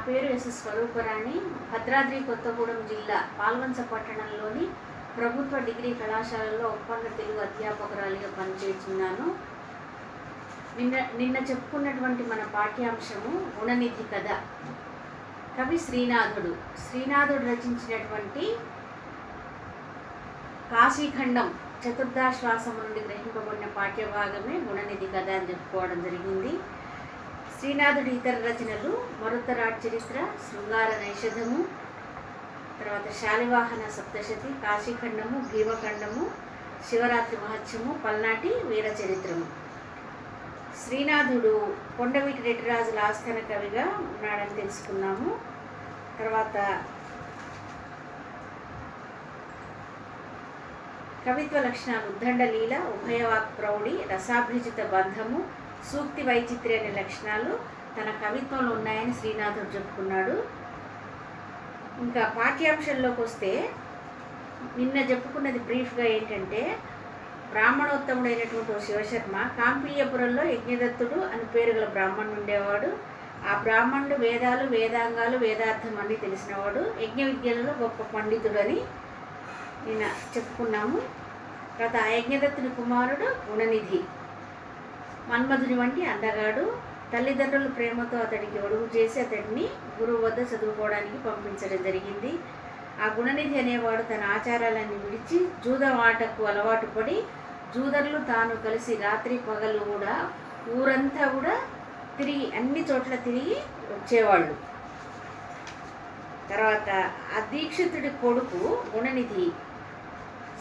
పేరు ఎస్ స్వరూపరాణి. భద్రాద్రి కొత్తగూడెం జిల్లా పాల్వంచ పట్టణంలోని ప్రభుత్వ డిగ్రీ కళాశాలలో ఒప్పంద తెలుగు అధ్యాపకురాలిగా పనిచేస్తున్నాను. నిన్న చెప్పుకున్నటువంటి మన పాఠ్యాంశము గుణనిధి కథ. కవి శ్రీనాథుడు రచించినటువంటి కాశీఖండం చతుర్దాశ్వాసము నుండి గ్రహింపబడిన పాఠ్యభాగమే గుణనిధి కథ అని చెప్పుకోవడం జరిగింది. శ్రీనాథుడి ఇతర రచనలు మరుత్తరాట్ చరిత్ర, శృంగార నైషధము, తర్వాత శాలివాహన సప్తశతి, కాశీఖండము, భీమఖండము, శివరాత్రి మహత్యము, పల్నాటి వీర చరిత్రము. శ్రీనాథుడు కొండవీటి రెడ్డిరాజుల ఆస్థాన కవిగా ఉన్నాడని తెలుసుకున్నాము. తర్వాత కవిత్వ లక్షణాలు ఉద్దండలీల, ఉభయవాక్ ప్రౌఢి, రసాభిజిత బంధము, సూక్తి వైచిత్ర్య అనే లక్షణాలు తన కవిత్వంలో ఉన్నాయని శ్రీనాథుడు చెప్పుకున్నాడు. ఇంకా పాఠ్యాంశంలోకి వస్తే నిన్న చెప్పుకున్నది బ్రీఫ్గా ఏంటంటే, బ్రాహ్మణోత్తముడైనటువంటి శివశర్మ కాంపిల్యపురంలో యజ్ఞదత్తుడు అని పేరు గల బ్రాహ్మణుడు ఉండేవాడు. ఆ బ్రాహ్మణుడు వేదాలు, వేదాంగాలు, వేదార్థం అన్నీ తెలిసినవాడు, యజ్ఞ విద్యలలో గొప్ప పండితుడు అని నిన్న చెప్పుకున్నాము. తర్వాత ఆ యజ్ఞదత్తుని కుమారుడు గుణనిధి, మన్మధుని వంటి అందగాడు. తల్లిదండ్రుల ప్రేమతో అతడికి ఒడుగు చేసి అతడిని గురువు వద్ద చదువుకోవడానికి పంపించడం జరిగింది. ఆ గుణనిధి అనేవాడు తన ఆచారాలన్నీ విడిచి జూదం ఆటకు అలవాటు పడి జూదర్లు తాను కలిసి రాత్రి పగలు కూడా ఊరంతా కూడా తిరిగి అన్ని చోట్ల తిరిగి వచ్చేవాళ్ళు. తర్వాత ఆ దీక్షితుడి కొడుకు గుణనిధి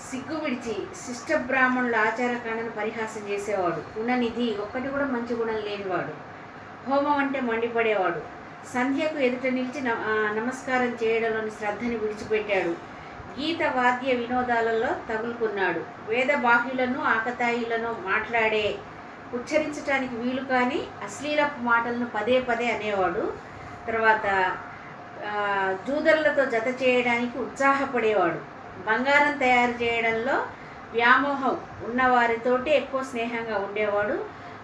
సిగ్గు విడిచి శిష్ట బ్రాహ్మణుల ఆచారకాండను పరిహాసం చేసేవాడు. గుణనిధి ఒక్కటి కూడా మంచి గుణం లేనివాడు. హోమం అంటే మండిపడేవాడు. సంధ్యకు ఎదుట నిలిచి నమస్కారం చేయడంలోని శ్రద్ధని విడిచిపెట్టాడు. గీత వాద్య వినోదాలలో తగులుకున్నాడు. వేద బాహ్యులను ఆకతాయిలను మాట్లాడే ఉచ్చరించడానికి వీలు కాని అశ్లీలపు మాటలను పదే పదే అనేవాడు. తర్వాత జూదర్లతో జత చేయడానికి ఉత్సాహపడేవాడు. బంగారం తయారు చేయడంలో వ్యామోహం ఉన్నవారితోటి ఎక్కువ స్నేహంగా ఉండేవాడు.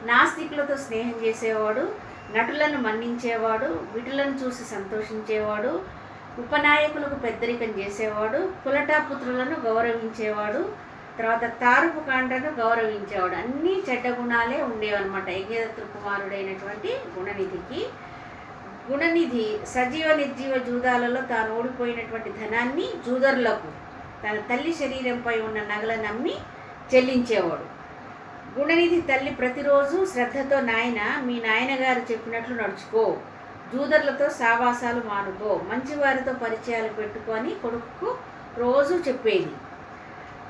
నాస్తికులతో స్నేహం చేసేవాడు. నటులను మన్నించేవాడు. విటులను చూసి సంతోషించేవాడు. ఉపనాయకులకు పెద్దరికం చేసేవాడు. కులటాపుత్రులను గౌరవించేవాడు. తర్వాత తారుపు కాండ్రను గౌరవించేవాడు. అన్నీ చెడ్డ గుణాలే ఉండేవన్నమాట యజ్ఞదత్తు కుమారుడైనటువంటి గుణనిధికి. గుణనిధి సజీవ నిర్జీవ జూదాలలో తాను ఓడిపోయినటువంటి ధనాన్ని జూదర్లకు తన తల్లి శరీరంపై ఉన్న నగలను అమ్మి చెల్లించేవాడు. గుణనిధి తల్లి ప్రతిరోజు శ్రద్ధతో, నాయన మీ నాయనగారు చెప్పినట్లు నడుచుకో, జూదర్లతో సావాసాలు మానుకో, మంచివారితో పరిచయాలు పెట్టుకొని కొడుకు రోజు చెప్పేది.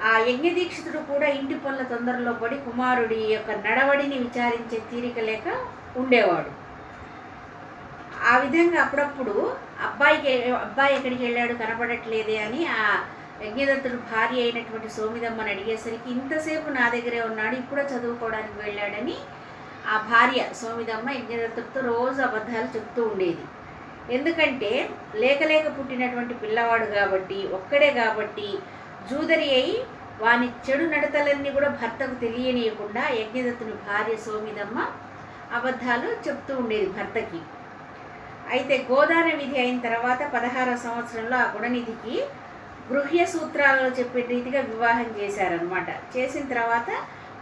ఆ యజ్ఞదీక్షితుడు కూడా ఇంటి పనుల తొందరలో పడి కుమారుడి యొక్క నడవడిని విచారించే తీరిక లేక ఉండేవాడు. ఆ విధంగా అప్పుడప్పుడు అబ్బాయి ఎక్కడికి వెళ్ళాడు కనపడట్లేదే అని ఆ యజ్ఞదత్తుడు భార్య అయినటువంటి సోమిదమ్మని అడిగేసరికి ఇంతసేపు నా దగ్గరే ఉన్నాడు, ఇప్పుడే చదువుకోవడానికి వెళ్ళాడని ఆ భార్య సోమిదమ్మ యజ్ఞదత్తుడితో రోజు అబద్ధాలు చెప్తూ ఉండేది. ఎందుకంటే లేక పుట్టినటువంటి పిల్లవాడు కాబట్టి, ఒక్కడే కాబట్టి జూదరి అయి వాని చెడు నడతలన్నీ కూడా భర్తకు తెలియనీయకుండా యజ్ఞదత్తుని భార్య సోమిదమ్మ అబద్ధాలు చెప్తూ ఉండేది భర్తకి. అయితే గోదాన విధి అయిన తర్వాత 16వ సంవత్సరంలో ఆ గుణనిధికి గృహ్య సూత్రాలలో చెప్పే రీతిగా వివాహం చేశారనమాట. చేసిన తర్వాత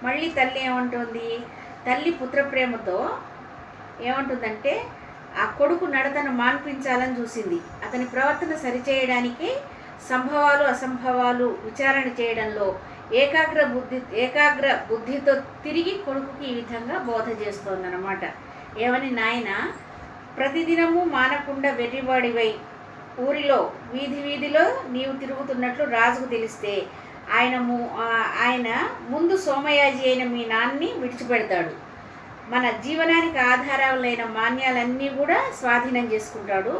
మళ్ళీ తల్లి ఏమంటుంది, తల్లి పుత్రప్రేమతో ఏమంటుందంటే ఆ కొడుకు నడతను మాన్పించాలని చూసింది. అతని ప్రవర్తన సరిచేయడానికి సంభవాలు అసంభవాలు విచారణ చేయడంలో ఏకాగ్ర బుద్ధితో తిరిగి కొడుకుకి ఈ విధంగా బోధ చేస్తోందన్నమాట. ఏమని, నాయన ప్రతిదినము మానకుండా వెర్రివాడివై ఊరిలో వీధిలో నీవు తిరుగుతున్నట్లు రాజుకు తెలిస్తే ఆయన ముందు సోమయాజి అయిన మీ నాన్ని విడిచిపెడతాడు. మన జీవనానికి ఆధారాలైన మాన్యాలన్నీ కూడా స్వాధీనం చేసుకుంటాడు.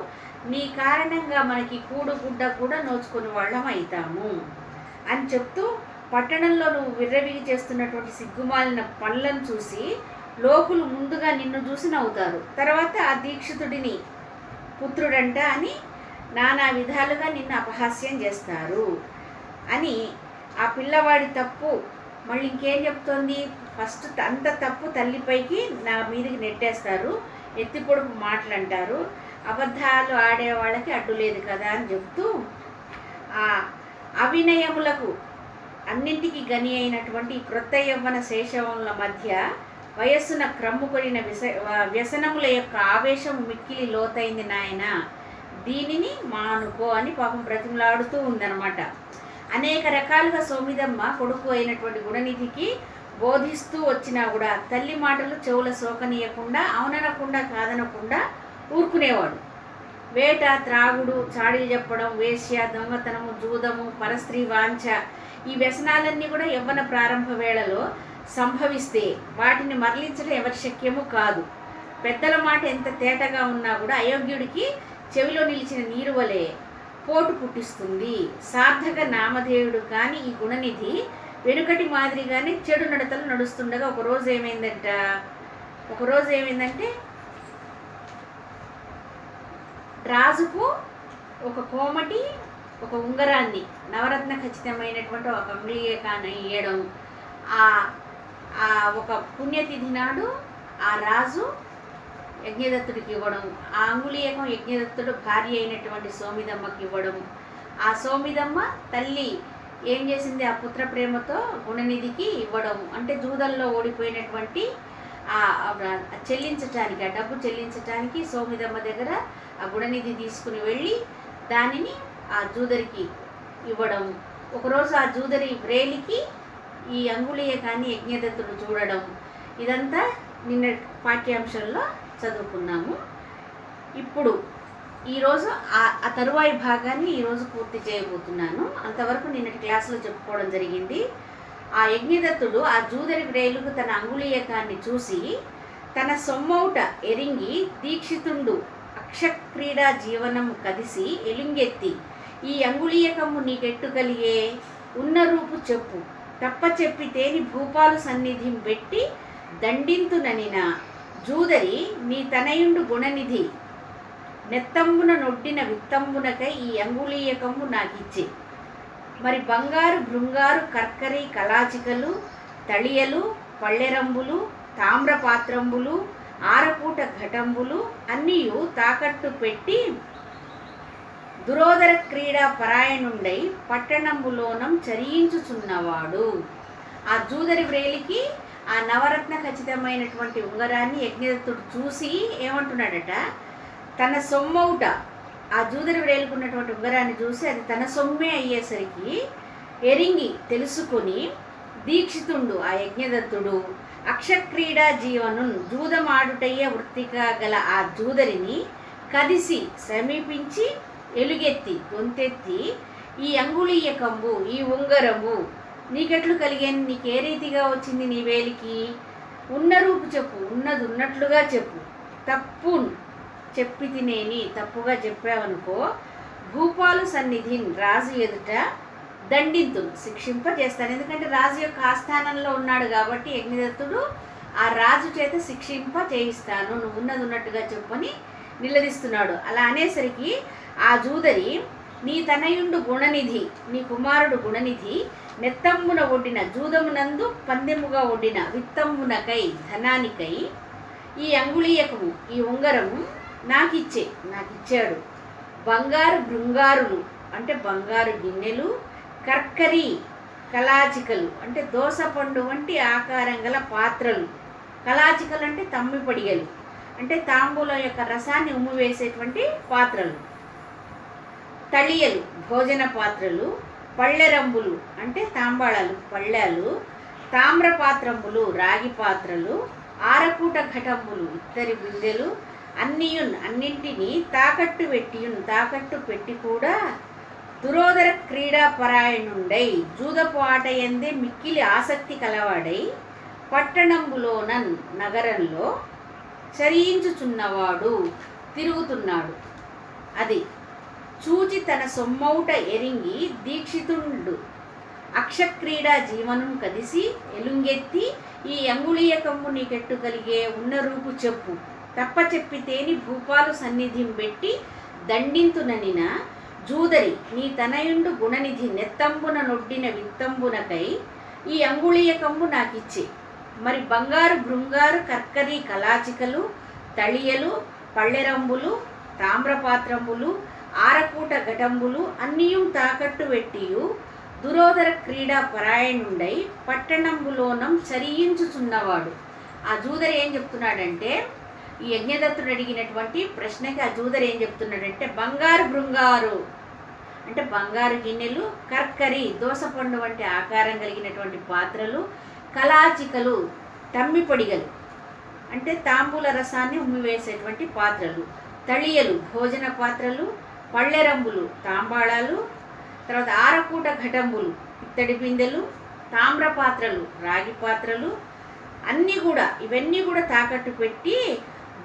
నీ కారణంగా మనకి కూడు గుడ్డ కూడా నోచుకునే వాళ్ళం అవుతాము అని చెప్తూ పట్టణంలో నువ్వు విర్రవీగి చేస్తున్నటువంటి సిగ్గుమాలిన పనులను చూసి లోకులు ముందుగా నిన్ను చూసి నవ్వుతారు. తర్వాత ఆ దీక్షితుడిని పుత్రుడంట అని నానా విధాలుగా నిన్ను అపహాస్యం చేస్తారు అని ఆ పిల్లవాడి తప్పు మళ్ళీ ఇంకేం చెప్తోంది, ఫస్ట్ అంత తప్పు తల్లిపైకి నా మీదకి నెట్టేస్తారు, ఎత్తి పొడుపు మాటలు అంటారు. అబద్ధాలు ఆడే వాళ్ళకి అడ్డు లేదు కదా అని చెప్తూ ఆ అవినయములకు అన్నింటికి గని అయినటువంటి క్రొత్త యవ్వన శేషవముల మధ్య వయస్సున క్రమ్ముకొనిన వ్యసనముల యొక్క ఆవేశం మిక్కిలి లోతైంది నాయన, దీనిని మానుకో అని పాపం బ్రతిమలాడుతూ ఉందన్నమాట. అనేక రకాలుగా సోమిదమ్మ కొడుకు అయినటువంటి గుణనిధికి బోధిస్తూ వచ్చినా కూడా తల్లి మాటలు చెవుల సోకనీయకుండా, అవుననకుండా కాదనకుండా ఊరుకునేవాడు. వేట, త్రాగుడు, చాడీలు చెప్పడం, వేశ్య, దొంగతనము, జూదము, పరస్త్రీ వాంఛ, ఈ వ్యసనాలన్నీ కూడా యవ్వన ప్రారంభ వేళలో సంభవిస్తే వాటిని మరలించడం ఎవరి శక్యము కాదు. పెద్దల మాట ఎంత తేటగా ఉన్నా కూడా అయోగ్యుడికి చెవిలో నిలిచిన నీరు వలె పోటు పుట్టిస్తుంది. సార్థక నామధేయుడు కానీ ఈ గుణనిధి వెనుకటి మాదిరిగానే చెడు నడతలు నడుస్తుండగా ఒకరోజు ఏమైందంటే రాజుకు ఒక కోమటి ఒక ఉంగరాన్ని నవరత్న ఖచ్చితమైనటువంటి ఒక అంగుళీయకాన్ని ఇవ్వడం, ఒక పుణ్యతిథి నాడు ఆ రాజు యజ్ఞదత్తుడికి ఇవ్వడం, ఆ అంగుళీయకం యజ్ఞదత్తుడు భార్య అయినటువంటి సోమిదమ్మకి ఇవ్వడం, ఆ సోమిదమ్మ తల్లి ఏం చేసింది, ఆ పుత్ర ప్రేమతో గుణనిధికి ఇవ్వడం, అంటే జూదంలో ఓడిపోయినటువంటి చెల్లించటానికి, ఆ డబ్బు చెల్లించటానికి సోమిదమ్మ దగ్గర ఆ గుణనిధి తీసుకుని వెళ్ళి దానిని ఆ జూదరికి ఇవ్వడం. ఒకరోజు ఆ జూదరి వ్రేలికి ఈ అంగుళీయకాన్ని యజ్ఞదత్తుడు చూడడం, ఇదంతా నిన్న పాఠ్యాంశంలో చదువుకున్నాము. ఇప్పుడు ఈరోజు ఆ తరువాయి భాగాన్ని ఈరోజు పూర్తి చేయబోతున్నాను. అంతవరకు నిన్నటి క్లాసులో చెప్పుకోవడం జరిగింది. ఆ యజ్ఞదత్తుడు ఆ జూదరి వ్రేలుకు తన అంగుళీయకాన్ని చూసి తన సొమ్మౌట ఎరింగి దీక్షితుండు అక్షక్రీడా జీవనము కదిసి ఎలుంగెత్తి, ఈ అంగుళీయకము నీకెట్టు కలిగే, ఉన్న రూపు చెప్పు, తప్ప చెప్పితేని భూపాలు సన్నిధిం పెట్టి దండింతుననిన జూదరి నీ తనయుండు గుణనిధి నెత్తంబున నొడ్డిన విత్తంబునకై ఈ అంగుళీయకము నాకిచ్చే. మరి బంగారు భృంగారు కర్కరి కలాచికలు తళియలు పళ్ళెరంబులు తామ్రపాత్రంబులు ఆరపూట ఘటంబులు అన్నీయు తాకట్టు పెట్టి దురోదర క్రీడా పరాయణుండై పట్టణంబులోనం చరించుచున్నవాడు. ఆ జూదరి వ్రేలికి ఆ నవరత్న ఖచ్చితమైనటువంటి ఉంగరాన్ని యజ్ఞదత్తుడు చూసి ఏమంటున్నాడట, తన సొమ్మౌట ఆ జూదరి వ్రేలుకున్నటువంటి ఉంగరాన్ని చూసి అది తన సొమ్మే అయ్యేసరికి ఎరింగి తెలుసుకొని దీక్షితుండు ఆ యజ్ఞదత్తుడు అక్షక్రీడా జీవను జూదమాడుటయ్యే వృత్తిగా గల ఆ జూదరిని కదిసి సమీపించి ఎలుగెత్తి గొంతెత్తి, ఈ అంగుళీయకంబు ఈ ఉంగరము నీకెట్లు కలిగాను, నీకే రీతిగా వచ్చింది నీ వేలికి, ఉన్న రూపు చెప్పు, ఉన్నది ఉన్నట్లుగా చెప్పు, తప్పు చెప్పి తినేని తప్పుగా చెప్పావనుకో భూపాలు సన్నిధిని రాజు ఎదుట దండింతును శిక్షింపజేస్తాను. ఎందుకంటే రాజు యొక్క ఆస్థానంలో ఉన్నాడు కాబట్టి యజ్ఞదత్తుడు ఆ రాజు చేత శిక్షింప చేయిస్తాను, నువ్వు ఉన్నది ఉన్నట్టుగా చెప్పని నిలదీస్తున్నాడు. అలా అనేసరికి ఆ జూదరి నీ తనయుండు గుణనిధి, నీ కుమారుడు గుణనిధి నెత్తంబున ఒడ్డిన జూదమునందు పందెముగా ఒడ్డిన విత్తంబునకై ధనానికై ఈ అంగుళీయకము ఈ ఉంగరము నాకిచ్చాడు. బంగారు భృంగారులు అంటే బంగారు గిన్నెలు, కర్కరి కలాచికలు అంటే దోసపండు వంటి ఆకారం గల పాత్రలు, కలాచికలు అంటే తమ్మిపడిగలు అంటే తాంబూలం యొక్క రసాన్ని ఉమ్మివేసేటువంటి పాత్రలు, తళియలు భోజన పాత్రలు, పళ్ళెరంబులు అంటే తాంబాళాలు పళ్ళాలు, తామ్రపాత్రంబులు రాగి పాత్రలు, ఆరకూట ఘటంబులు ఇత్తడి బిందెలు అన్నింటినీ తాకట్టు పెట్టి కూడా దురోదర క్రీడా పరాయణుండై జూదపు ఆటయందే మిక్కిలి ఆసక్తి కలవాడై పట్టణంబులోనన్ నగరంలో చరించుచున్నవాడు తిరుగుతున్నాడు. అది చూచి తన సొమ్మౌట ఎరింగి దీక్షితుండు అక్షక్రీడా జీవనం కదిసి ఎలుంగెత్తి, ఈ అంగుళీయకమ్ము నీకెట్టు కలిగే, ఉన్న రూపు చెప్పు, తప్ప చెప్పితేని భూపాలు సన్నిధిం పెట్టి దండింతుననిన జూదరి నీ తనయుండు గుణనిధి నెత్తంబున నొడ్డిన విత్తంబునకై ఈ అంగుళీయకమ్ము నాకిచ్చి. మరి బంగారు భృంగారు కర్కరి కలాచికలు తళియలు పళ్ళెరంబులు తామ్రపాత్రములు ఆరకూట ఘటంబులు అన్నియు తాకట్టు పెట్టియు దురోధర క్రీడా పరాయణుండై పట్టణంబులోనం చరించుచున్నవాడు. ఆ జూదరి ఏం చెప్తున్నాడంటే, ఈ యజ్ఞదత్తుడు అడిగినటువంటి ప్రశ్నకి ఆ జూదరి ఏం చెప్తున్నాడంటే, బంగారు బృంగారు అంటే బంగారు గిన్నెలు, కర్కరి దోసపండు వంటి ఆకారం కలిగినటువంటి పాత్రలు, కలాచికలు తమ్మిపొడిగలు అంటే తాంబూల రసాన్ని ఉమ్మివేసేటువంటి పాత్రలు, తళియలు భోజన పాత్రలు, పళ్ళెరంబులు తాంబాళాలు, తర్వాత ఆరకూట ఘటంబులు ఇత్తడి బిందెలు, తామ్ర పాత్రలు రాగి పాత్రలు ఇవన్నీ కూడా తాకట్టు పెట్టి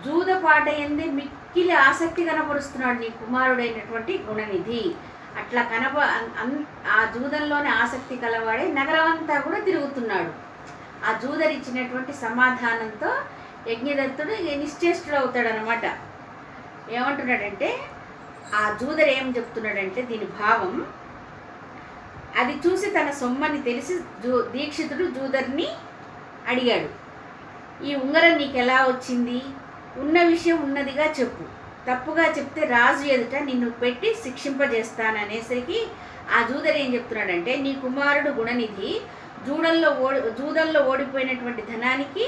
జూదపాట ఎందే మిక్కిలి ఆసక్తి కనపరుస్తున్నాడు నీ కుమారుడైనటువంటి గుణనిధి. అట్లా ఆ జూదంలోనే ఆసక్తి కలవాడే నగరమంతా కూడా తిరుగుతున్నాడు. ఆ జూదరి ఇచ్చినటువంటి సమాధానంతో యజ్ఞదత్తుడు నిశ్చేష్టుడు అవుతాడనమాట. ఏమంటున్నాడంటే, ఆ జూదరి ఏం చెప్తున్నాడంటే దీని భావం, అది చూసి తన సొమ్మని తెలిసి దీక్షితుడు జూదరిని అడిగాడు, ఈ ఉంగరం నీకు ఎలా వచ్చింది? ఉన్న విషయం ఉన్నదిగా చెప్పు, తప్పుగా చెప్తే రాజు ఎదుట నిన్ను పెట్టి శిక్షింపజేస్తాననేసరికి ఆ జూదరి ఏం చెప్తున్నాడంటే, నీ కుమారుడు గుణనిధి జూదంలో ఓడిపోయినటువంటి ధనానికి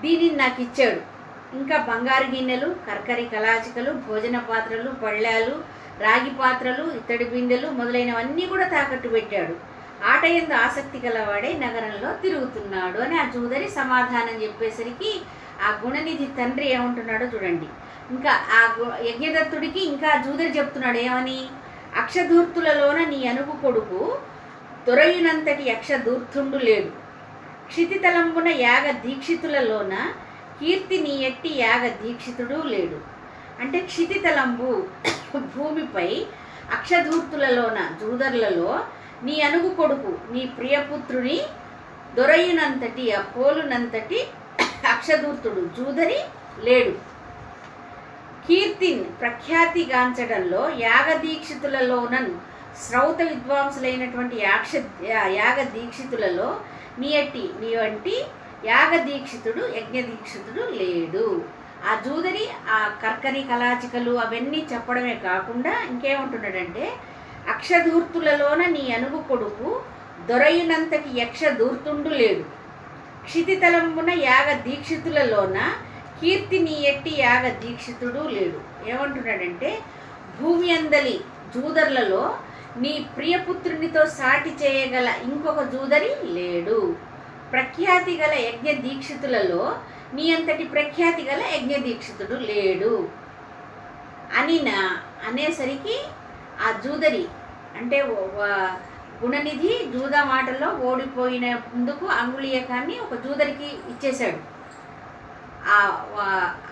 దీనిని నాకు ఇచ్చాడు. ఇంకా బంగారు గిన్నెలు, కర్కరి కలాచికలు, భోజన పాత్రలు, పళ్ళాలు, రాగి పాత్రలు, ఇత్తడి బిందెలు మొదలైనవన్నీ కూడా తాకట్టు పెట్టాడు. ఆట యందు ఆసక్తి గలవాడే నగరంలో తిరుగుతున్నాడు అని ఆ జూదరి సమాధానం చెప్పేసరికి ఆ గుణనిధి తండ్రి ఏమంటున్నాడో చూడండి. ఇంకా ఆ యజ్ఞదత్తుడికి ఇంకా జూదరి చెప్తున్నాడు ఏమని, అక్షధూర్తులలోన నీ అనుగు కొడుకు దొరయునంతటి యక్షధూర్తుండు లేడు, క్షితితలంబున యాగ దీక్షితులలోన కీర్తి నీ ఎట్టి యాగ దీక్షితుడు లేడు. అంటే క్షితితలంబు భూమిపై అక్షధూర్తులలోన జూదర్లలో నీ అనుగు కొడుకు నీ ప్రియపుత్రుని దొరయునంతటి ఆ పోలునంతటి అక్షధూర్తుడు జూదరి లేడు. కీర్తిన్ ప్రఖ్యాతిగాంచడంలో యాగదీక్షితులలోనను శ్రౌత విద్వాంసులైనటువంటి యాగ దీక్షితులలో నీ వంటి యాగదీక్షితుడు యజ్ఞదీక్షితుడు లేడు. ఆ జూదరి ఆ కర్కరి కలాచికలు అవన్నీ చెప్పడమే కాకుండా ఇంకేమంటున్నాడంటే, అక్షధూర్తులలోన నీ అనుగు కొడుకు దొరయునంతటి యక్షధూర్తుండు లేడు, క్షితితలంబున యాగ దీక్షితులలోన కీర్తి నీ ఎట్టి యాగ దీక్షితుడు లేడు. ఏమంటున్నాడంటే, భూమి అందలి జూదర్లలో నీ ప్రియపుత్రునితో సాటి చేయగల ఇంకొక జూదరి లేడు, ప్రఖ్యాతి గల యజ్ఞ దీక్షితులలో నీ అంతటి ప్రఖ్యాతి గల యజ్ఞ దీక్షితుడు లేడు అనేసరికి ఆ జూదరి అంటే గుణనిధి జూదమాటలో ఓడిపోయినందుకు అంగుళీయకాన్ని ఒక జూదరికి ఇచ్చేశాడు.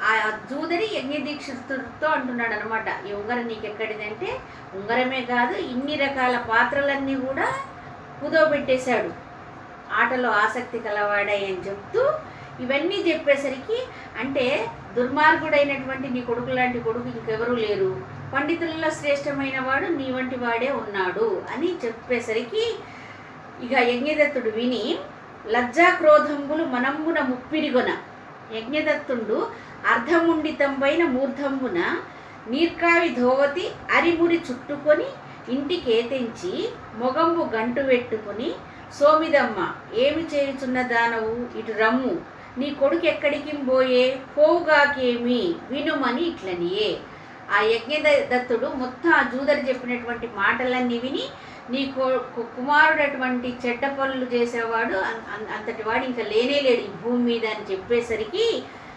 ఆ జూదరి యజ్ఞదీక్షితుడితో అంటున్నాడు అనమాట, ఈ ఉంగరం నీకెక్కడిదంటే, ఉంగరమే కాదు ఇన్ని రకాల పాత్రలన్నీ కూడా కుదోబెట్టేశాడు, ఆటలో ఆసక్తి కలవాడాయి అని చెప్తూ ఇవన్నీ చెప్పేసరికి, అంటే దుర్మార్గుడైనటువంటి నీ కొడుకు లాంటి కొడుకు ఇంకెవరూ లేరు, పండితులలో శ్రేష్టమైన వాడు నీ వంటి వాడే ఉన్నాడు అని చెప్పేసరికి ఇక యజ్ఞదత్తుడు విని లజ్జాక్రోధంబులు మనంబున ముప్పిరిగొన యజ్ఞదత్తుండు అర్ధముండితంపైన మూర్ధంబున నీర్కావి ధోవతి అరిమురి చుట్టుకొని ఇంటికేతెంచి మొగంబు గంటు పెట్టుకుని, సోమిదమ్మ ఏమి చేయుచున్న దానవు ఇటు రమ్ము, నీ కొడుకు ఎక్కడికి పోయే పోవుగాకేమి వినుమని ఇట్లనియే. ఆ యజ్ఞదత్తుడు మొత్తం ఆ జూదరి చెప్పినటువంటి మాటలన్నీ విని, నీ కుమారుడు అటువంటి చెడ్డ పనులు చేసేవాడు అంతటి వాడు ఇంకా లేనే లేడు ఈ భూమి మీద అని చెప్పేసరికి,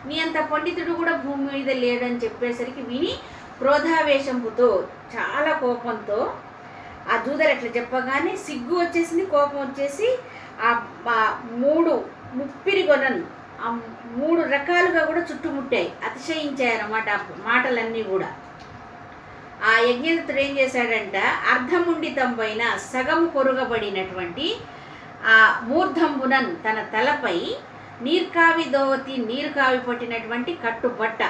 నీ అంత పండితుడు కూడా భూమి మీద లేడు అని చెప్పేసరికి విని క్రోధావేశంతో చాలా కోపంతో ఆ జూదరి అట్లా చెప్పగానే సిగ్గు వచ్చేసింది, కోపం వచ్చేసి ఆ ముప్పిరిగొనను ఆ 3 రకాలుగా కూడా చుట్టుముట్టాయి, అతిశయించాయన్నమాట ఆ మాటలన్నీ కూడా. ఆ యజ్ఞదత్తుడు ఏం చేశాడంట, అర్ధముండితం పైన సగం కొరుగబడినటువంటి ఆ మూర్ధంబునన్ తన తలపై నీర్కావి దోవతి నీరు కావి పట్టినటువంటి కట్టుబట్ట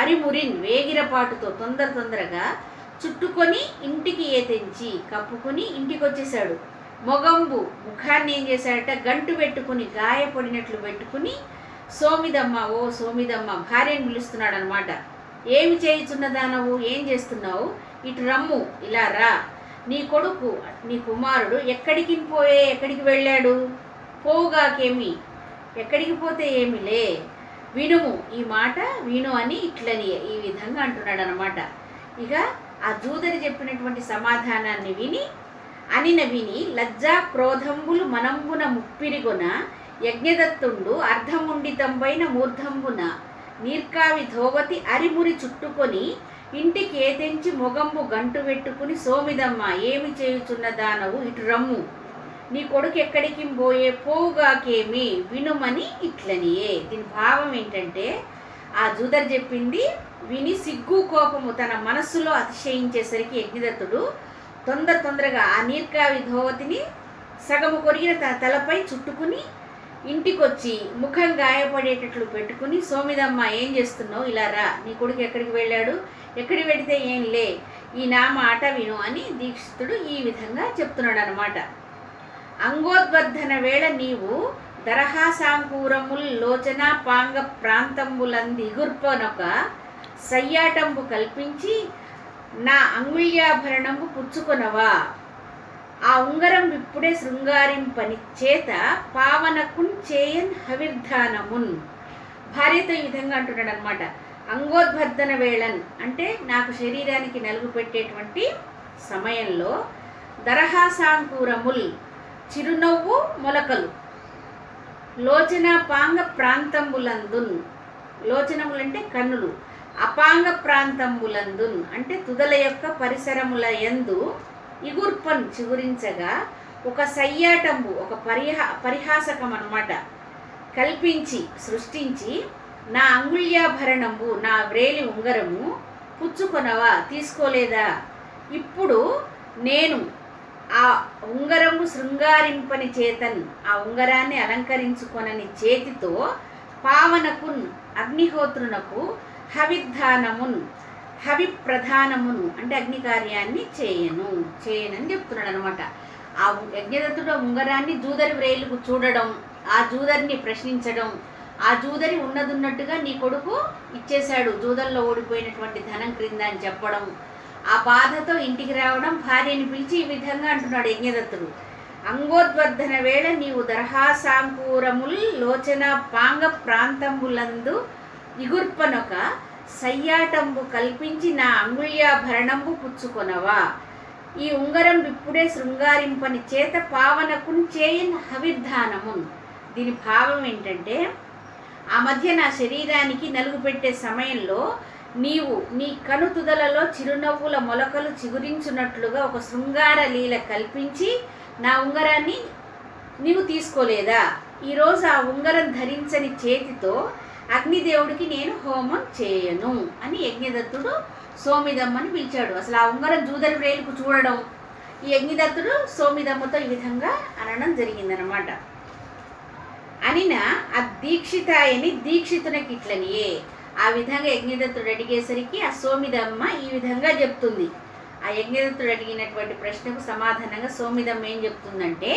అరిమురిన్ వేగిరపాటుతో తొందరగా చుట్టుకొని ఇంటికి ఏతెంచి కప్పుకొని ఇంటికి వచ్చేసాడు. మొగంబు ముఖాన్ని ఏం చేశాడట, గంటు పెట్టుకుని గాయపడినట్లు పెట్టుకుని, సోమిదమ్మ ఓ సోమిదమ్మ భార్యను పిలుస్తున్నాడు అనమాట. ఏమి చేయుచున్నదానవు, ఏం చేస్తున్నావు, ఇటు రమ్ము, ఇలా రా. నీ కొడుకు, నీ కుమారుడు ఎక్కడికి వెళ్ళాడు, పోవుగాకేమి, ఎక్కడికి పోతే ఏమిలే, వినుము, ఈ మాట విను అని ఇట్లని ఈ విధంగా అంటున్నాడు అనమాట. ఇక ఆ జూదరి చెప్పినటువంటి సమాధానాన్ని విని లజ్జా క్రోధంబులు మనంబున ముప్పిరిగొన యజ్ఞదత్తుండు అర్ధముండితంబైన మూర్ధంబున నీర్కావి ధోవతి అరిమురి చుట్టుకొని ఇంటికి ఏతెంచి మొగంబు గంటు పెట్టుకుని సోమిదమ్మ ఏమి చేయుచున్నదానవు, ఇటు రమ్ము, నీ కొడుకు ఎక్కడికి పోవుగాకేమి, వినుమని ఇట్లనియే. దీని భావం ఏంటంటే, ఆ జూదర్ చెప్పింది విని సిగ్గు కోపము తన మనస్సులో అతిశయించేసరికి యజ్ఞదత్తుడు తొందరగా ఆ నీర్కావి ధోవతిని సగము కొరిగిన తన తలపై చుట్టుకుని ఇంటికొచ్చి ముఖం గాయపడేటట్లు పెట్టుకుని, సోమిదమ్మ ఏం చేస్తున్నావు, ఇలా రా, నీ కొడుకు ఎక్కడికి వెళ్ళాడు, ఎక్కడికి వెళితే ఏం లే, ఈ నా మాట విను అని దీక్షితుడు ఈ విధంగా చెప్తున్నాడు అనమాట. అంగోద్వర్ధన వేళ నీవు దరహాసాంకూరముల్ లోచన పాంగ ప్రాంతంబులందిగుర్పనొక సయ్యాటంబు కల్పించి నా అంగుళ్యాభరణంబు పుచ్చుకొనవా, ఆ ఉంగరం ఇప్పుడే శృంగారింపని చేత పావనకున్ చేయన్ హవిర్ధానమున్. భార్యతో ఈ విధంగా అంటున్నాడు అనమాట. అంగోద్వర్ధన వేళన్ అంటే నాకు శరీరానికి నలుగు పెట్టేటువంటి సమయంలో దరహాసాంకూరముల్ చిరునవ్వు మొలకలు, లోచన పాంగ ప్రాంతంబులందున్, లోచనములంటే కన్నులు, అపాంగ ప్రాంతంబులందున్ అంటే తుదల యొక్క పరిసరముల యందు ఇగుర్పన్ చిగురించగా ఒక సయ్యాటంబు ఒక పరిహాసకం అన్నమాట కల్పించి సృష్టించి నా అంగుళ్యాభరణంబు నా వ్రేలి ఉంగరము పుచ్చుకొనవా, తీసుకోలేదా, ఇప్పుడు నేను ఆ ఉంగరము శృంగారింపని చేతన్ ఆ ఉంగరాన్ని అలంకరించుకొనని చేతితో పావనకున్ అగ్నిహోత్రునకు హవిర్ధానమున్ హవిప్రధానమును అంటే అగ్నికార్యాన్ని చేయనని చెప్తున్నాడు అనమాట. ఆ యజ్ఞదత్తుడు ఉంగరాన్ని జూదరి వ్రేలుకు చూడడం, ఆ జూదరిని ప్రశ్నించడం, ఆ జూదరి ఉన్నదున్నట్టుగా నీ కొడుకు ఇచ్చేశాడు జూదల్లో ఓడిపోయినటువంటి ధనం క్రింద అని చెప్పడం, ఆ బాధతో ఇంటికి రావడం, భార్యని పిలిచి ఈ విధంగా అంటున్నాడు యజ్ఞదత్తుడు. అంగోద్వర్ధన వేళ నీవు దర్హాసాంకూరముల్ లోచన పాంగ ప్రాంతంబులందు ఇగుర్పనొక సయ్యాటంబు కల్పించి నా అంగుళ్యాభరణంబు పుచ్చుకొనవా, ఈ ఉంగరం ఇప్పుడే శృంగారింపని చేత పావనకున్ చేయన్ హవిర్ధానమున్. దీని భావం ఏంటంటే, ఆ మధ్య నా శరీరానికి నలుగు పెట్టే సమయంలో నీవు నీ కనుతుదలలో చిరునవ్వుల మొలకలు చిగురించున్నట్లుగా ఒక శృంగార లీల కల్పించి నా ఉంగరాన్ని నీవు తీసుకోలేదా, ఈరోజు ఆ ఉంగరం ధరించని చేతితో అగ్నిదేవుడికి నేను హోమం చేయను అని యజ్ఞదత్తుడు సోమిదమ్మని పిలిచాడు. అసలు ఆ ఉంగరం జూదరి వ్రేలుకు చూడడం ఈ యజ్ఞదత్తుడు సోమిదమ్మతో ఈ విధంగా అనడం జరిగిందనమాట. అనిన ఆ దీక్షితాయని దీక్షితునికి ఇట్లనియే. ఆ విధంగా యజ్ఞదత్తుడు అడిగేసరికి ఆ సోమిదమ్మ ఈ విధంగా చెప్తుంది. ఆ యజ్ఞదత్తుడు అడిగినటువంటి ప్రశ్నకు సమాధానంగా సోమిదమ్మ ఏం చెప్తుందంటే,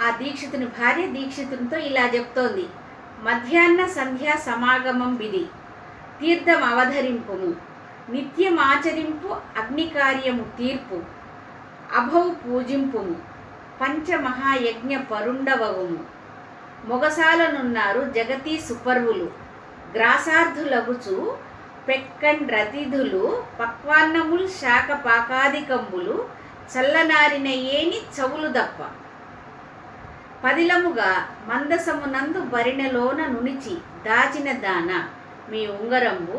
ఆ దీక్షితుని భార్య దీక్షితునితో ఇలా చెప్తోంది. మధ్యాహ్న సంధ్యా సమాగమం విధి తీర్థం అవధరింపుము, నిత్యమాచరింపు అగ్నికార్యము తీర్పు, అభౌ పూజింపుము, పంచమహాయజ్ఞ పరుండవము, మొగసాలనున్నారు జగతీ సుపర్వులు, గ్రాసార్థులగుచు పెక్కండ్రతిథులు, పక్వాన్నముల్ శాఖ పాకాదికంబులు, చల్లనారిన ఏని చవులు దప్ప, పదిలముగా మందసమునందు బరినలోన నునిచి దాచిన దాన, మీ ఉంగరంబు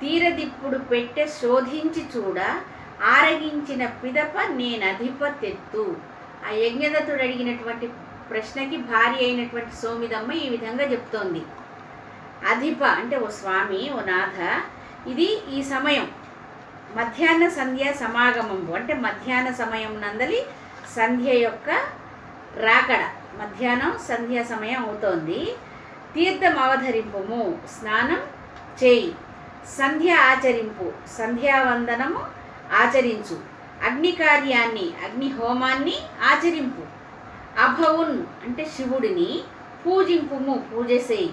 తీరదిప్పుడు పెట్టె శోధించి చూడ, ఆరగించిన పిదప నేనధిపతెత్తు. ఆ యజ్ఞదత్తుడు అడిగినటువంటి ప్రశ్నకి భార్య అయినటువంటి సోమిదమ్మ ఈ విధంగా చెప్తోంది. అధిప అంటే ఓ స్వామి, ఓ నాథ, ఇది ఈ సమయం మధ్యాహ్న సంధ్య సమాగమంబు అంటే మధ్యాహ్న సమయం నందలి సంధ్య యొక్క రాకడ, మధ్యాహ్నం సంధ్యా సమయం అవుతోంది. తీర్థం అవధరింపుము, స్నానం చేయి, సంధ్య ఆచరింపు, సంధ్యావందనము ఆచరించు, అగ్నికార్యాన్ని అగ్నిహోమాన్ని ఆచరింపు, అభవున్ అంటే శివుడిని పూజింపుము, పూజ చేయి,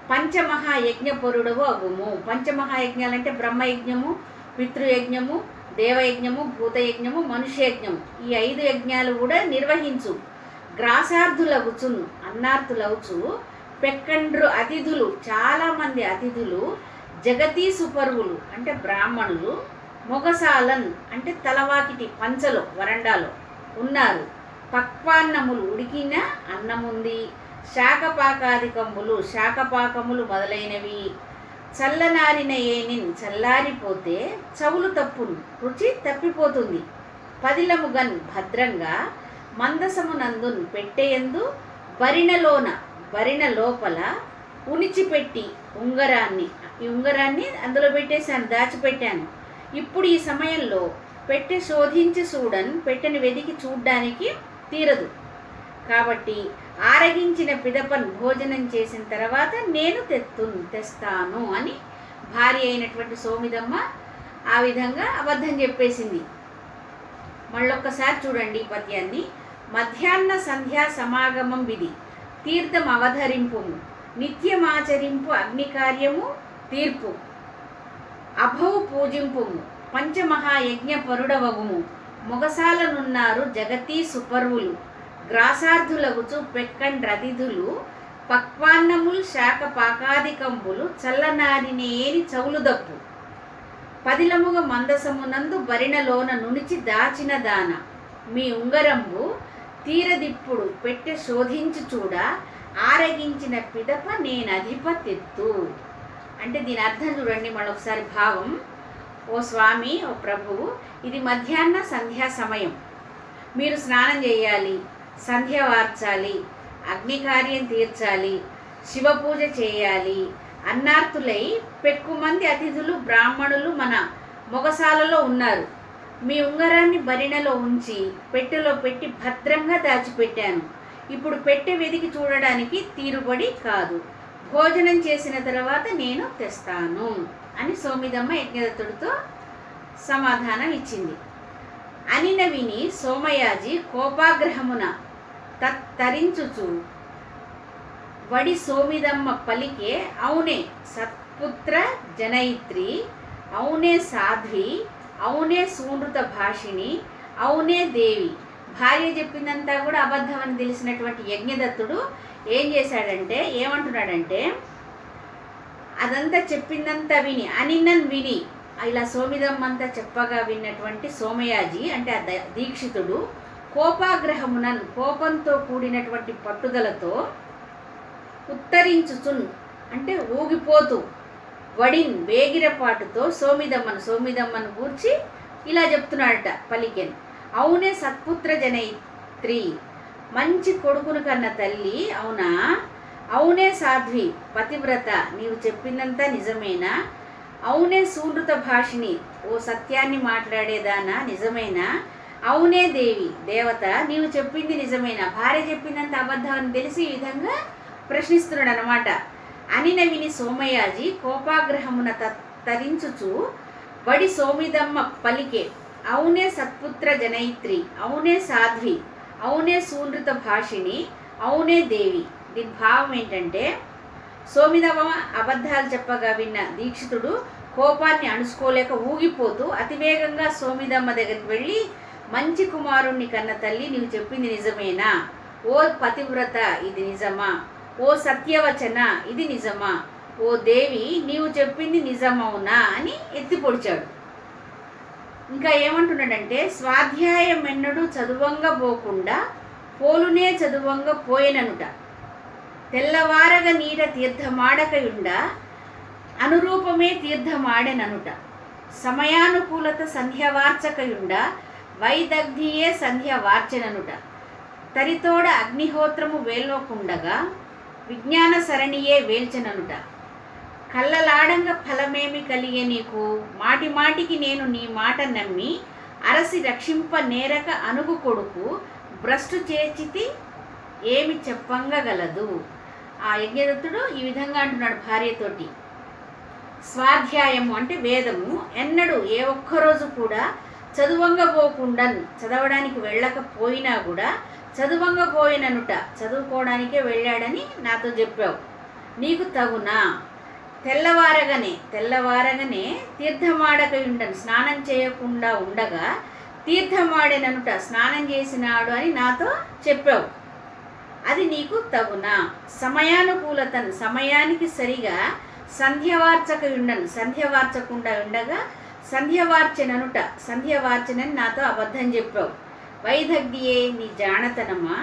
పంచమహాయజ్ఞపరుడవు అగుము. పంచమహాయజ్ఞాలు అంటే బ్రహ్మయజ్ఞము, పితృయజ్ఞము, దేవయజ్ఞము, భూతయజ్ఞము, మనుష్యయజ్ఞము. ఈ 5 యజ్ఞాలు కూడా నిర్వహించు. గ్రాసార్థులగుచున్ అన్నార్థులవుచు పెక్కండ్రు అతిథులు, చాలామంది అతిథులు, జగతీ సుపర్వులు అంటే బ్రాహ్మణులు, మొగసాలన్ అంటే తలవాకిటి పంచలో వరండాలో ఉన్నారు. పక్వాన్నములు ఉడికిన అన్నముంది. శాకపాకాదికములు శాకపాకములు మొదలైనవి. చల్లనారిన ఏనిన్ చల్లారిపోతే చవులు తప్పును, రుచి తప్పిపోతుంది. పదిలముగన్ భద్రంగా మందసమునందున్ పెట్టెయందు బరిణ లోపల ఉనిచిపెట్టి ఉంగరాన్ని, ఈ ఉంగరాన్ని అందులో పెట్టేశాను, దాచిపెట్టాను. ఇప్పుడు ఈ సమయంలో పెట్టె శోధించి పెట్టెని వెదికి చూడ్డానికి తీరదు. కాబట్టి ఆరగించిన పిదపన్ భోజనం చేసిన తర్వాత నేను తెస్తాను అని భార్య అయినటువంటి సోమిదమ్మ ఆ విధంగా అబద్ధం చెప్పేసింది. మళ్ళొక్కసారి చూడండి ఈ పద్యాన్ని. మధ్యాహ్న సంధ్యా సమాగమం విధి తీర్థం అవధరింపు, నిత్యమాచరింపు అగ్నికార్యము తీర్పు, అభవు పూజింపుము, పంచమహాయజ్ఞ పరుడవగుము, మొగసాలనున్నారు జగతీ సుపర్వులు, గ్రాసార్థులగుచు పెక్కండ్రతిథులు, పక్వాన్నముల్ శాఖ పాకాదికంబులు, చల్లనారినేని చవులుదప్పు, పదిలముగ మందసమునందు బరిణలోన నునిచి దాచిన దాన, మీ ఉంగరంబు తీరదిప్పుడు పెట్టె శోధించి చూడ, ఆరగించిన పిదప నేనధిపతెత్తు. అంటే దీని అర్థం చూడండి మళ్ళొకసారి భావం. ఓ స్వామి, ఓ ప్రభువు, ఇది మధ్యాహ్న సంధ్యా సమయం. మీరు స్నానం చేయాలి, సంధ్య వార్చాలి, అగ్నికార్యం తీర్చాలి, శివపూజ చేయాలి. అన్నార్థులై పెక్కుమంది అతిథులు బ్రాహ్మణులు మన మొగసాలలో ఉన్నారు. మీ ఉంగరాన్ని బరిణలో ఉంచి పెట్టెలో పెట్టి భద్రంగా దాచిపెట్టాను. ఇప్పుడు పెట్టె వెదికి చూడడానికి తీరుబడి కాదు. భోజనం చేసిన తర్వాత నేను తెస్తాను అని సోమిదమ్మ యజ్ఞదత్తుడితో సమాధానం ఇచ్చింది. అనిన విని సోమయాజి కోపాగ్రహమున తరించుచు వడి సోమిదమ్మ పలికే, అవునే సత్పుత్ర జనయిత్రి, అవునే సాధ్వి, అవునే సూనృత భాషిణి, అవునే దేవి. భార్య చెప్పిందంతా కూడా అబద్ధం అని తెలిసినటువంటి యజ్ఞదత్తుడు ఏం చేశాడంటే, ఏమంటున్నాడంటే, అదంతా చెప్పిందంతా విని, అనినన్ విని, ఇలా సోమిదమ్మంతా చెప్పగా విన్నటువంటి సోమయాజి అంటే ఆ దీక్షితుడు కోపాగ్రహమునన్ కోపంతో కూడినటువంటి పట్టుదలతో ఉత్తరించుచున్ అంటే ఊగిపోతూ వడిన్ వేగిరపాటుతో సోమిదమ్మను గూర్చి ఇలా చెప్తున్నాడట పలికెన్. అవునే సత్పుత్ర జనయిత్రి, మంచి కొడుకును కన్న తల్లి అవునా. అవునే సాధ్వి పతివ్రత, నీవు చెప్పిందంతా నిజమేనా. అవునే సూనృత భాషిని, ఓ సత్యాన్ని మాట్లాడేదానా నిజమేనా. అవునే దేవి దేవత, నీవు చెప్పింది నిజమేనా. భార్య చెప్పిందంత అబద్ధం అని తెలిసి ఈ విధంగా ప్రశ్నిస్తున్నాడు అనమాట. అనిన విని సోమయాజి కోపాగ్రహమున తరించుచు వడి సోమిదమ్మ పలికే, అవునే సత్పుత్ర జనయిత్రి, అవునే సాధ్వి, అవునే సూనృత భాషిని, అవునే దేవి. దీని భావం ఏంటంటే, సోమిదమ్మ అబద్ధాలు చెప్పగా విన్న దీక్షితుడు కోపాన్ని అణుచుకోలేక ఊగిపోతూ అతివేగంగా సోమిదమ్మ దగ్గరికి వెళ్ళి, మంచి కుమారుణ్ణి కన్న తల్లి, నీవు చెప్పింది నిజమేనా. ఓ పతివ్రత, ఇది నిజమా. ఓ సత్యవచన, ఇది నిజమా. ఓ దేవి, నీవు చెప్పింది నిజమవునా అని ఎత్తి పొడిచాడు. ఇంకా ఏమంటున్నాడంటే, స్వాధ్యాయం ఎన్నడూ చదువంగా పోకుండా పోలునే చదువంగా పోయెననుట, తెల్లవారగ నీడ తీర్థమాడకయుండ అనురూపమే తీర్థమాడెననుట, సమయానుకూలత సంధ్యవార్చకయుండ వైదగ్ధియే సంధ్య వార్చెననుట, తరితోడ అగ్నిహోత్రము వేల్వకుండగా విజ్ఞాన సరణియే వేల్చెననుట, కళ్ళలాడంగ ఫలమేమి కలిగే నీకు, మాటి మాటికి నేను నీ మాట నమ్మి అరసి రక్షింప నేరక అనుగు కొడుకు భ్రష్టు చేచితి ఏమి చెప్పంగగలదు. ఆ యజ్ఞదత్తుడు ఈ విధంగా అంటున్నాడు భార్యతోటి. స్వాధ్యాయము అంటే వేదము ఎన్నడూ ఏ ఒక్కరోజు కూడా చదువంగా పోకుండా, చదవడానికి వెళ్ళకపోయినా కూడా చదువంగా పోయిననుట, చదువుకోవడానికే వెళ్ళాడని నాతో చెప్పావు. నీకు తగునా. తెల్లవారగనే తీర్థమాడకయుండను, స్నానం చేయకుండా ఉండగా తీర్థమాడెననుట స్నానం చేసినాడు అని నాతో చెప్పావు. అది నీకు తగునా. సమయానుకూలతను, సమయానికి సరిగా సంధ్యవార్చకయుండను, సంధ్యవార్చకుండా ఉండగా సంధ్యవార్చెననుట, సంధ్యవార్చెనని నాతో అబద్ధం చెప్పావు. వైదగ్ధియే నీ జానతనమా.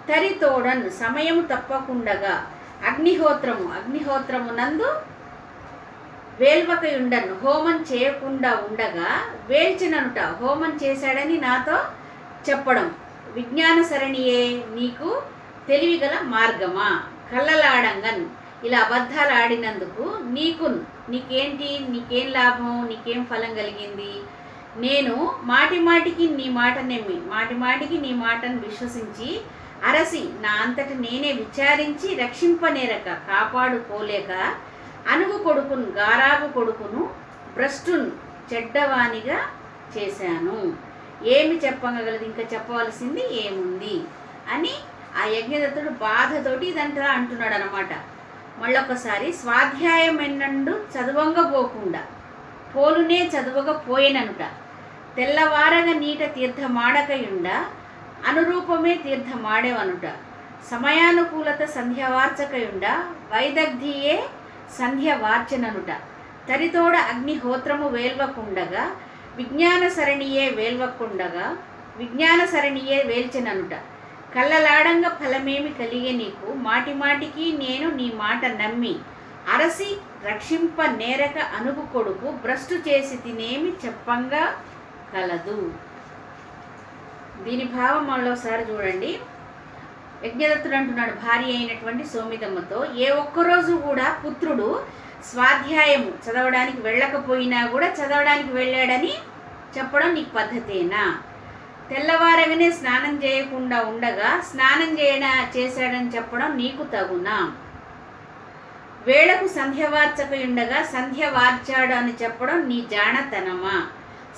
తరితోడన్ సమయము తప్పకుండగా అగ్నిహోత్రము నందు వేల్వకయుండను, హోమం చేయకుండా ఉండగా వేల్చిననుట, హోమం చేశాడని నాతో చెప్పడం. విజ్ఞాన సరణియే నీకు తెలివిగల మార్గమా. కళ్ళలాడంగన్ ఇలా అబద్ధాలు ఆడినందుకు నీకేం లాభం, నీకేం ఫలం కలిగింది? నేను మాటిమాటికి నీ మాటను విశ్వసించి అరసి నా అంతట నేనే విచారించి రక్షింపనేరక కాపాడుకోలేక అనుగు కొడుకును, గారాబు కొడుకును, భ్రష్టును చెడ్డవానిగా చేశాను. ఏమి చెప్పగలదు, ఇంకా చెప్పవలసింది ఏముంది అని ఆ యజ్ఞదత్తుడు బాధతోటి ఇదంతా అంటున్నాడు అనమాట. మళ్ళొకసారి స్వాధ్యాయం ఎన్నండు చదవంగపోకుండా పోలునే చదవకపోయేననుట, తెల్లవారగ నీట తీర్థమాడకయుండ అనురూపమే తీర్థమాడేవనుట, సమయానుకూలత సంధ్యవార్చకయుండ వైదగ్ధియే సంధ్యవార్చననుట, తరితోడ అగ్నిహోత్రము వేల్వకుండగా విజ్ఞాన సరణియే వేల్చెననుట, కళ్ళలాడంగా ఫలమేమి కలిగే నీకు. మాటిమాటికి నేను నీ మాట నమ్మి అరసి రక్షింప నేరక అనుగు కొడుకు భ్రష్టు చేసి తినేమి చెప్పంగా కలదు. దీని భావం మళ్ళోసారి చూడండి. యజ్ఞదత్తుడు అంటున్నాడు భార్య అయినటువంటి సోమిదమ్మతో, ఏ ఒక్కరోజు కూడా పుత్రుడు స్వాధ్యాయము చదవడానికి వెళ్ళకపోయినా కూడా చదవడానికి వెళ్ళాడని చెప్పడం నీకు పద్ధతేనా? తెల్లవారగానే స్నానం చేయకుండా ఉండగా స్నానం చేశాడని చెప్పడం నీకు తగునా? వేళకు సంధ్యవార్చకయుండగా సంధ్యవార్చాడు అని చెప్పడం నీ జానతనమా?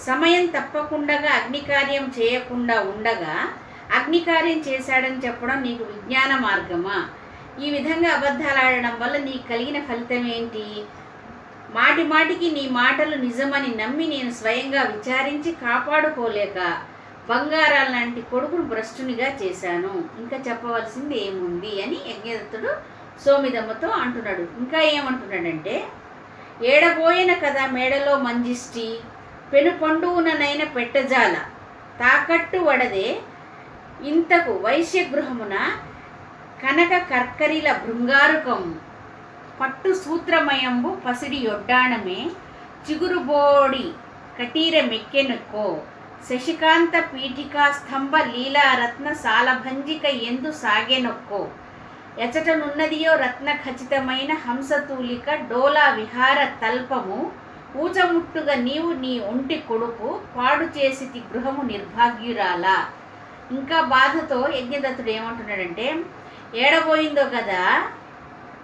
సమయం తప్పకుండగా అగ్నికార్యం చేయకుండా ఉండగా అగ్నికార్యం చేశాడని చెప్పడం నీకు విజ్ఞాన మార్గమా? ఈ విధంగా అబద్ధాలు ఆడడం వల్ల నీకు కలిగిన ఫలితం ఏంటి? మాటిమాటికి నీ మాటలు నిజమని నమ్మి నేను స్వయంగా విచారించి కాపాడుకోలేక బంగారాల లాంటి కొడుకును భ్రష్టునిగా చేశాను. ఇంకా చెప్పవలసింది ఏముంది అని యజ్ఞదత్తుడు సోమిదమ్మతో అంటున్నాడు. ఇంకా ఏమంటున్నాడంటే, ఏడబోయిన కదా మేడలో మంజిష్టి, పెను పండువుననైన పెట్టజాల తాకట్టు వడదే ఇంతకు వైశ్యగృహమున కనక కర్కరిల భృంగారుకము పట్టు సూత్రమయంబు పసిడి యొడ్డాణమే చిగురుబోడి కటీరమెక్కెనుకో శశికాంత పీఠికా స్తంభ లీలారత్న సాలభంజిక ఎందు సాగెనొక్కో ఎచటనున్నదియో రత్న ఖచ్చితమైన హంసతూలిక డోలా విహార తల్పము ఊచముట్టుగా నీవు నీ ఒంటి కొడుకు పాడు చేసితి గృహము నిర్భాగ్యురాలా. ఇంకా బాధతో యజ్ఞదత్తుడు ఏమంటున్నాడంటే, ఏడబోయిందో కదా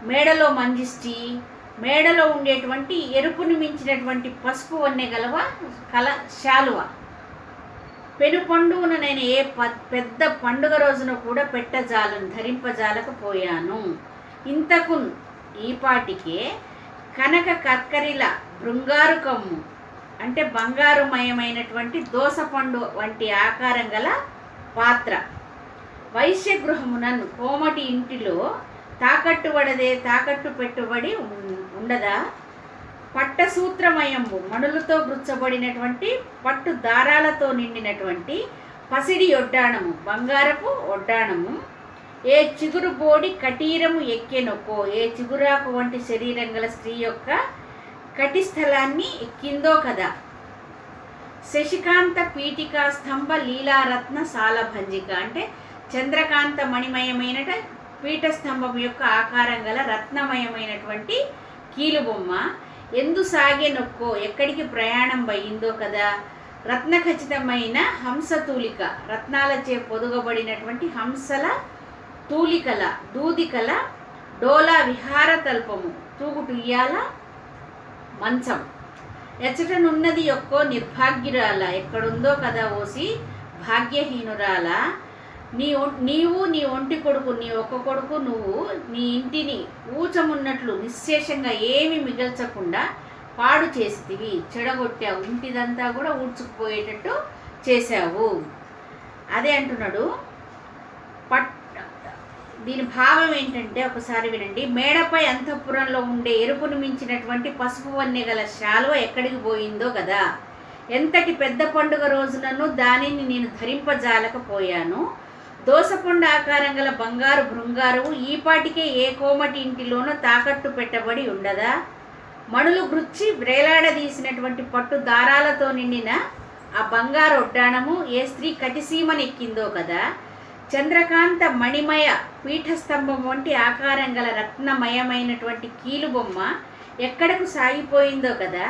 మేడలో మంజిష్టి, మేడలో ఉండేటువంటి ఎరుపుని మించినటువంటి పసుపు వన్నె గలవ శాలువ, పెను పండుగను నేను ఏ పెద్ద పండుగ రోజున కూడా ధరింపజాలకపోయాను. ఇంతకు ఈపాటికే కనక కర్కరిల బృంగారు కమ్ము అంటే బంగారుమయమైనటువంటి దోసపండు వంటి ఆకారం గల పాత్ర వైశ్యగృహమునను కోమటి ఇంటిలో తాకట్టు పెట్టుబడి ఉండదా? పట్టసూత్రమయంబు మణులతో గుచ్చబడినటువంటి పట్టు దారాలతో నిండినటువంటి పసిడి ఒడ్డాణము బంగారపు ఒడ్డాణము ఏ చిగురు బోడి కటీరము ఎక్కెనొక్కో ఏ చిగురాకు వంటి శరీరం గల స్త్రీ యొక్క కటిస్థలాన్ని ఎక్కిందో కదా. శశికాంత పీఠికా స్తంభ లీలారత్న సాలభంజిక అంటే చంద్రకాంత మణిమయమైన పీఠస్తంభం యొక్క ఆకారం గల రత్నమయమైనటువంటి కీలుబొమ్మ ఎందు సాగే నొక్కో ఎక్కడికి ప్రయాణం అయ్యిందో కదా. రత్న ఖచ్చితమైన హంసతూలిక రత్నాలచే పొదుగబడినటువంటి హంసల తూలికల దూదికల డోలా విహార తల్పము తూగుటుయ్యాల మంచం ఎచ్చటనున్నది యొక్కో నిర్భాగ్యురాల ఎక్కడుందో కదా ఓసి భాగ్యహీనురాల. నీవు నీ ఒంటి కొడుకు, నీ ఒక్క కొడుకు నువ్వు నీ ఇంటిని ఊచమున్నట్లు నిశ్శేషంగా ఏమి మిగల్చకుండా పాడు చేసితివి, చెడగొట్టావు, ఇంటిదంతా కూడా ఊడ్చుకుపోయేటట్టు చేశావు. అదే అంటున్నాడు. దీని భావం ఏంటంటే ఒకసారి వినండి. మేడపై అంతఃపురంలో ఉండే ఎరుపును మించినటువంటి పసుపు వన్నె గల శాలువ ఎక్కడికి పోయిందో కదా. ఎంతటి పెద్ద పండుగ రోజునను దానిని నేను ధరింపజాలకపోయాను. దోసపండు ఆకారం గల బంగారు బృంగారువు ఈపాటికే ఏ కోమటి ఇంటిలోనూ తాకట్టు పెట్టబడి ఉండదా. మణులు గుచ్చి వ్రేలాడదీసినటువంటి పట్టు దారాలతో నిండిన ఆ బంగారు ఒడ్డాణము ఏ స్త్రీ కటిసీమనెక్కిందో కదా. చంద్రకాంత మణిమయ పీఠస్తంభం వంటి ఆకారం గల రత్నమయమైనటువంటి కీలుబొమ్మ ఎక్కడకు సాగిపోయిందో కదా.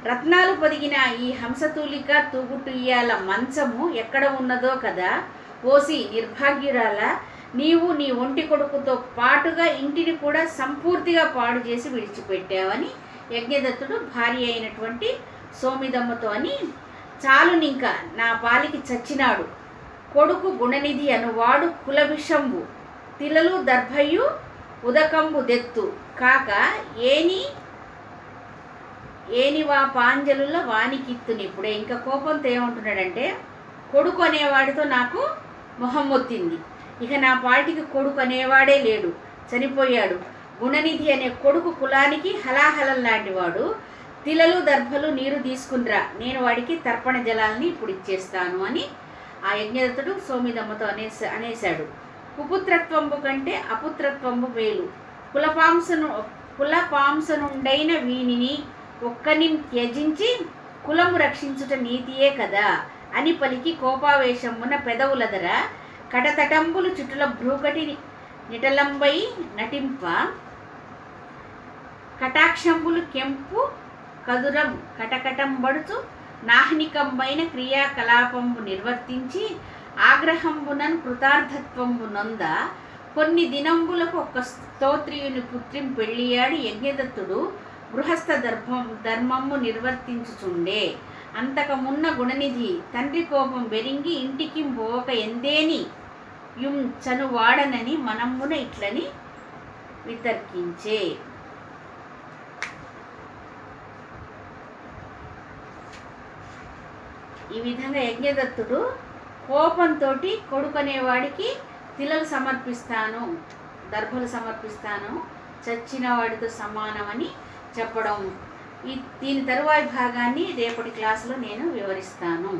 రత్నాలు పొదిగిన ఈ హంసతూలిక తూగుటుయ్యాల మంచము ఎక్కడ ఉన్నదో కదా. ఓసి నిర్భాగ్యురాల, నీవు నీ ఒంటి కొడుకుతో పాటుగా ఇంటిని కూడా సంపూర్తిగా పాడు చేసి విడిచిపెట్టావని యజ్ఞదత్తుడు భార్య అయినటువంటి సోమిదమ్మతో అని. చాలునింక నా పాలికి చచ్చినాడు. కొడుకు గుణనిధి అనువాడు కులవిషంబు, తిలలు దర్భయు ఉదకంబు దెత్తు కాక ఏనివా పాంజలుల వానికిత్తుని. ఇప్పుడే ఇంకా కోపంతో ఏమంటున్నాడంటే, కొడుకు అనేవాడితో నాకు మొహం మొత్తింది, ఇక నా పాటికి కొడుకు అనేవాడే లేడు, చనిపోయాడు. గుణనిధి అనే కొడుకు కులానికి హలాహలం లాంటివాడు. తిలలు దర్భలు నీరు తీసుకునిరా, నేను వాడికి తర్పణ జలాల్ని ఇప్పుడు ఇచ్చేస్తాను అని ఆ యజ్ఞదత్తుడు సోమిదమ్మతో అనేశాడు. కుపుత్రత్వంబు కంటే అపుత్రత్వంబు మేలు, కులపాంసనుండైన వీనిని ఒక్కని త్యజించి కులము రక్షించుట నీతియే కదా అని పలికి కోపావేశమున పెదవులదర కటతటంబులు చుట్టుల భ్రూకటి నిటలంబై నటింప కటాక్షంబులు కెంపు కదురం కటకటంబడుచు నాహ్నికంబైన క్రియాకలాపంబు నిర్వర్తించి ఆగ్రహంబునన్ కృతార్థత్వంబు నొంద కొన్ని దినంబులకు ఒక్క స్తోత్రియుని పుత్రిం పెళ్ళియాడి యజ్ఞదత్తుడు గృహస్థ ధర్మము నిర్వర్తించుచుండే. అంతకమున్న గుణనిధి తండ్రి కోపం బెరింగి ఇంటికి పోక ఎందేని యుం చనువాడనని మనమ్మున ఇట్లని వితర్కించే. ఈ విధంగా యజ్ఞదత్తుడు కోపంతో కొడుకు అనేవాడికి తిలలు సమర్పిస్తాను, దర్భలు సమర్పిస్తాను, చచ్చిన వాడితో సమానమని చెప్పడం. దీని తరువాయి భాగాన్ని రేపటి క్లాసులో నేను వివరిస్తాను.